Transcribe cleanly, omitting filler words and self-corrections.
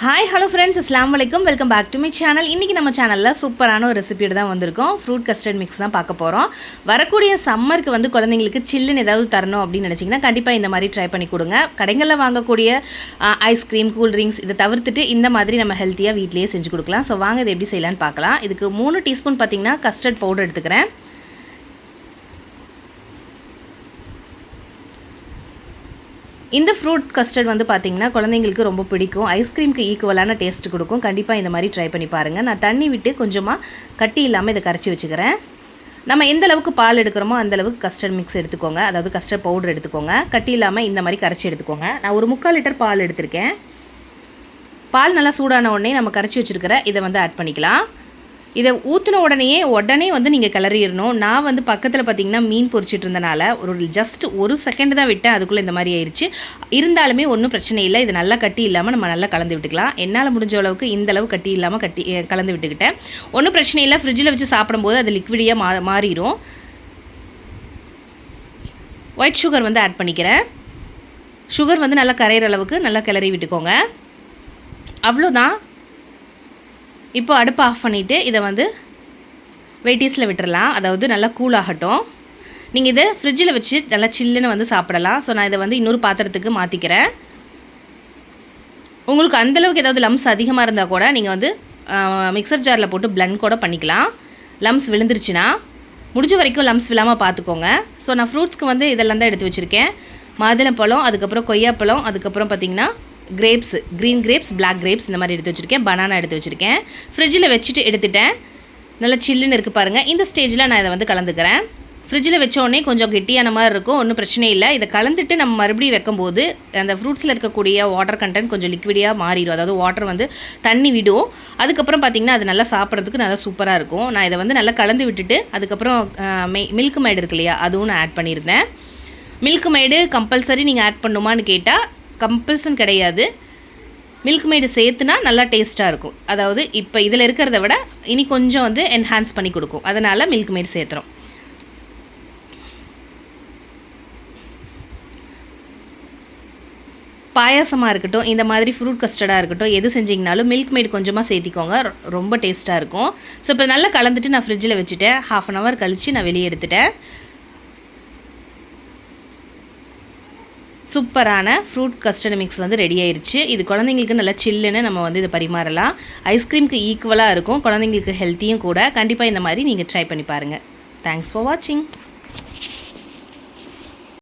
Hi hello friends, அஸ்ஸலாமு அலைக்கும். Welcome back to my channel. இன்றைக்கி நம்ம சேனலில் சூப்பரான ஒரு ரெசிபியோடு தான் வந்திருக்கோம். ஃப்ரூட் கஸ்டர்ட் மிக்ஸ் தான் பார்க்க போகிறோம். வரக்கூடிய சம்மருக்கு வந்து குழந்தைங்களுக்கு சில்லுன்னு ஏதாவது தரணும் அப்படின்னு நினச்சிங்கன்னா கண்டிப்பாக இந்த மாதிரி ட்ரை பண்ணி கொடுங்க. கடைகளில் வாங்கக்கூடிய ஐஸ்கிரீம், கூல்ட்ரிங்க்ஸ் இதை தவிர்த்துட்டு இந்த மாதிரி நம்ம ஹெல்த்தியாக வீட்லேயே செஞ்சு கொடுக்கலாம். ஸோ வாங்க இதை எப்படி செய்யலான்னு பார்க்கலாம். இதுக்கு 3 டீஸ்பூன் பார்த்திங்கன்னா கஸ்டர்ட் பவுடர் எடுத்துக்கிறேன். இந்த ஃப்ரூட் கஸ்டர்ட் வந்து பார்த்திங்கன்னா குழந்தைங்களுக்கு ரொம்ப பிடிக்கும். ஐஸ்கிரீமுக்கு ஈக்குவலான டேஸ்ட் கொடுக்கும். கண்டிப்பாக இந்த மாதிரி ட்ரை பண்ணி பாருங்கள். நான் தண்ணி விட்டு கொஞ்சமாக கட்டி இல்லாமல் இதை கரைச்சி வச்சுக்கிறேன். நம்ம எந்த அளவுக்கு பால் எடுக்கிறோமோ அந்தளவுக்கு கஸ்டர்ட் மிக்ஸ் எடுத்துக்கோங்க, அதாவது கஸ்டர்ட் பவுடர் எடுத்துக்கோங்க. கட்டி இல்லாமல் இந்த மாதிரி கரைச்சி எடுத்துக்கோங்க. நான் ஒரு 3/4 லிட்டர் பால் எடுத்திருக்கேன். பால் நல்லா சூடான உடனே நம்ம கரைச்சி வச்சுருக்கிற இதை வந்து ஆட் பண்ணிக்கலாம். இதை ஊற்றின உடனே வந்து நீங்கள் கிளறிடணும். நான் வந்து பக்கத்தில் பார்த்திங்கன்னா மீன் பொரிச்சிட்டு இருந்தனால ஜஸ்ட் ஒரு செகண்ட் தான் விட்டேன், அதுக்குள்ளே இந்த மாதிரி ஆயிடுச்சு. இருந்தாலுமே ஒன்றும் பிரச்சனை இல்லை. இது நல்லா கட்டி இல்லாமல் நம்ம நல்லா கலந்து விட்டுக்கலாம். என்னால் முடிஞ்ச அளவுக்கு இந்த அளவு கட்டி இல்லாமல் கலந்து விட்டுக்கிட்டேன். ஒன்றும் பிரச்சனை இல்லை. ஃப்ரிட்ஜில் வச்சு சாப்பிடும்போது அது லிக்விடியாக மாறிடும். ஒயிட் சுகர் வந்து ஆட் பண்ணிக்கிறேன். சுகர் வந்து நல்லா கரையிற அளவுக்கு நல்லா கிளறி விட்டுக்கோங்க. அவ்வளோதான். இப்போ அடுப்பை ஆஃப் பண்ணிவிட்டு இதை வந்து வெயிட்டீஸில் விட்டுறலாம். அதாவது நல்லா கூல் ஆகட்டும். நீங்கள் இதை ஃப்ரிட்ஜில் வச்சு நல்லா சில்லுன்னு வந்து சாப்பிடலாம். ஸோ நான் இதை வந்து இன்னொரு பாத்திரத்துக்கு மாற்றிக்கிறேன். உங்களுக்கு அந்தளவுக்கு ஏதாவது லம்ஸ் அதிகமாக இருந்தால் கூட நீங்கள் வந்து மிக்சர் ஜாரில் போட்டு பிளண்ட் கூட பண்ணிக்கலாம். லம்ஸ் விழுந்துருச்சுன்னா முடிஞ்ச வரைக்கும் லம்ஸ் விழாமல் பார்த்துக்கோங்க. ஸோ நான் ஃப்ரூட்ஸ்க்கு வந்து இதெல்லாம் தான் எடுத்து வச்சுருக்கேன். மாதுளம்பழம், அதுக்கப்புறம் கொய்யாப்பழம், அதுக்கப்புறம் பார்த்திங்கன்னா grapes, green grapes, black grapes இந்த மாதிரி எடுத்து வச்சுருக்கேன். பனானா எடுத்து வச்சுருக்கேன். ஃப்ரிட்ஜில் வச்சுட்டு எடுத்துட்டேன். நல்லா சில்லுன்னு இருக்குது பாருங்கள். இந்த ஸ்டேஜில் நான் இதை வந்து கலந்துக்கிறேன். ஃப்ரிட்ஜில் வச்சோடனே கொஞ்சம் கெட்டியான மாதிரி இருக்கும், ஒன்றும் பிரச்சனை இல்லை. இதை கலந்துட்டு நம்ம மறுபடியும் வைக்கும்போது அந்த ஃப்ரூட்ஸில் இருக்கக்கூடிய வாட்டர் கண்டென்ட் கொஞ்சம் லிக்விடியாக மாறிடும். அதாவது வாட்டர் வந்து தண்ணி விடும். அதுக்கப்புறம் பார்த்திங்கன்னா அது நல்லா சாப்பிட்றதுக்கு நல்லா சூப்பராக இருக்கும். நான் இதை வந்து நல்லா கலந்து விட்டுட்டு அதுக்கப்புறம் மில்க் மேட் இருக்கு இல்லையா, அதுவும் நான் ஆட் பண்ணியிருந்தேன். மில்க் மேடு கம்பல்சரி நீங்கள் ஆட் பண்ணுமான்னு கேட்டால் கம்பல்சன் கிடையாது. மில்க் மேடு சேர்த்துனா நல்லா டேஸ்ட்டாக இருக்கும். அதாவது இப்போ இதில் இருக்கிறத விட இனி கொஞ்சம் வந்து என்ஹான்ஸ் பண்ணி கொடுக்கும். அதனால் மில்க் மேடு சேர்த்துறோம். பாயாசமாக இருக்கட்டும், இந்த மாதிரி ஃப்ரூட் கஸ்டர்டாக இருக்கட்டும், எது செஞ்சிங்கனாலும் மில்க் மேட் கொஞ்சமாக சேர்த்திக்கோங்க. ரொம்ப டேஸ்ட்டாக இருக்கும். ஸோ இப்போ நல்லா கலந்துட்டு நான் ஃப்ரிட்ஜில் வச்சுட்டேன். 1/2 அன் ஹவர் கழித்து நான் வெளியே எடுத்துட்டேன். சூப்பரான ஃப்ரூட் கஸ்டர்ட் மிக்ஸ் வந்து ரெடி ஆயிடுச்சு. இது குழந்தைங்களுக்கு நல்லா சில்லுன்னு நம்ம வந்து இதை பரிமாறலாம். ஐஸ்கிரீமுக்கு ஈக்குவலாக இருக்கும். குழந்தைங்களுக்கு ஹெல்த்தியும் கூட. கண்டிப்பாக இந்த மாதிரி நீங்கள் ட்ரை பண்ணி பாருங்கள். தேங்க்ஸ் ஃபார் வாட்சிங்.